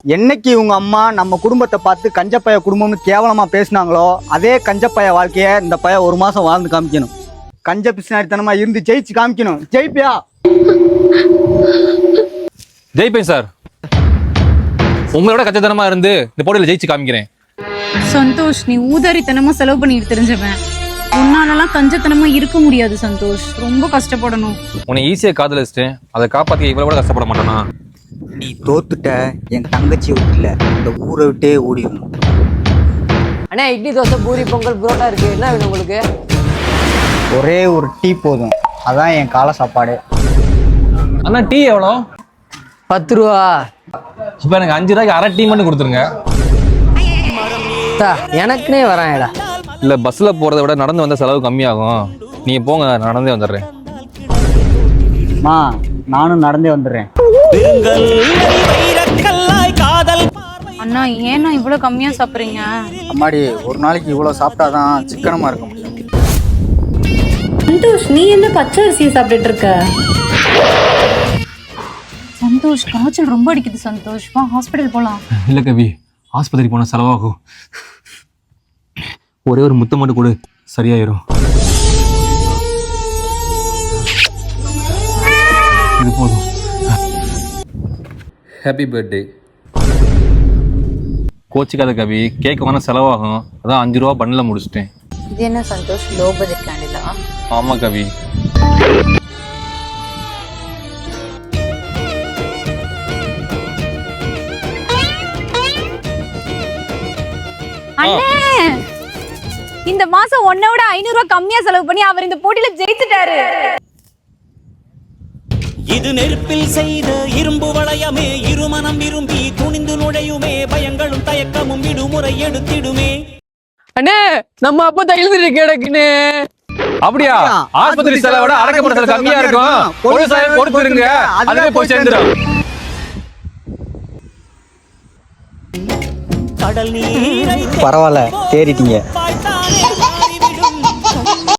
என்னைக்கு உங்க அம்மா நம்ம குடும்பத்தை பார்த்து கஞ்சப்பைய குடும்பம்னு கேவலமா பேசினாங்களோ அதே கஞ்சப்பைய வாழ்க்கைய இந்த பைய ஒரு மாசம் வாழ்ந்து காமிக்கணும். கஞ்ச பிசினாரித்தனமா இருந்து ஜெயிச்சு காமிக்கணும். ஜெயிப்பியா? ஜெயிப்பேன் சார். உங்களோட கஞ்சத்தனமா இருந்து இந்த போட்டியில ஜெயிச்சு காமிக்கிறேன். சந்தோஷ், நீ ஊதாரித்தனமா செலவு பண்ணிட்டு தெரிஞ்சவன். உன்னாலலாம் கஞ்சத்தனமா இருக்க முடியாது சந்தோஷ். ரொம்ப கஷ்டப்படணும். உன்னை ஈஸியா காதலிச்சிட்டேன், அதை காப்பாத்தி இவ்வளவு கூட கஷ்டப்பட மாட்டானா? நீ தோத்துட்ட, என் தங்கச்சி விட்டுல இந்த ஊரை விட்டே ஓடிடணும். அண்ணா இட்லி தோசை பூரி பொங்கல் புரோட்டா இருக்கு, என்ன வேணும் உங்களுக்கு? ஒரே ஒரு டீ போதும், அதான் என் காலை சாப்பாடு. அண்ணா டீ எவ்வளோ? 10 ரூபா. இப்ப எனக்கு 5 ரூபாய்க்கு அரை டீ மட்டும் கொடுத்துருங்க. எனக்குனே வரேன்டா. இல்ல பஸ்ல போறதை விட நடந்து வந்த செலவு கம்மியாகும், நீங்க போங்க, நடந்தே வந்துடுறேன். மா, நானும் நடந்தே வந்துடுறேன். அண்ணா ஏன்னா இவ்வளவு கம்மியா சாப்பிடுறீங்க? அம்மாடி, ஒரு நாளைக்கு இவ்வளவு சாப்பிட்டாதான் சிக்கனமா இருக்க முடியும். சந்தோஷ், நீ என்ன பச்சை அரிசியை சாப்பிட்டுட்டு இருக்க? சந்தோஷ், காய்ச்சல் ரொம்ப அடிக்குது சந்தோஷ், வா ஹாஸ்பிட்டல் போலாம். இல்ல கவி, ஆஸ்பத்திரி போன செலவாகும். ஒரே ஒரு முத்தம் மட்டும் கொடு, சரியாயிரும். இது போதும். Happy birthday. கோச்சிக்காத கவி, கேக் வாங்க செலவாகும், அதான் 5 ரூபா பண்ணல முடிச்சிட்டேன். இது என்ன சந்தோஷ், லோ பட்ஜெட் கேண்டிலா? ஆமா கவி. அண்ணே, இந்த மாசம் உன்னை விட 500 ரூபாய் கம்மியா செலவு பண்ணி அவர் இந்த போட்டியில ஜெயிச்சிட்டாரு. இது நெருப்பில் செய்த இரும்பு வளையமே, இருமனம் விரும்பி துணிந்து நுழையுமே, பயங்களும் தயக்கமும் விடுமுறை எடுத்திடுமே. அண்ணே நம்ம அப்பா தயிர்ந்து கிடக்குன்னு. அப்படியா? ஆஸ்பத்திரி செலவோட அடக்கப்பட்ட செலவு கம்மியா இருக்கும், பொருள் கொடுத்துருங்க, அதுவே போய் சேர்ந்துடும். கடல் நீரை பரவாயில்ல, தேறிட்டீங்க.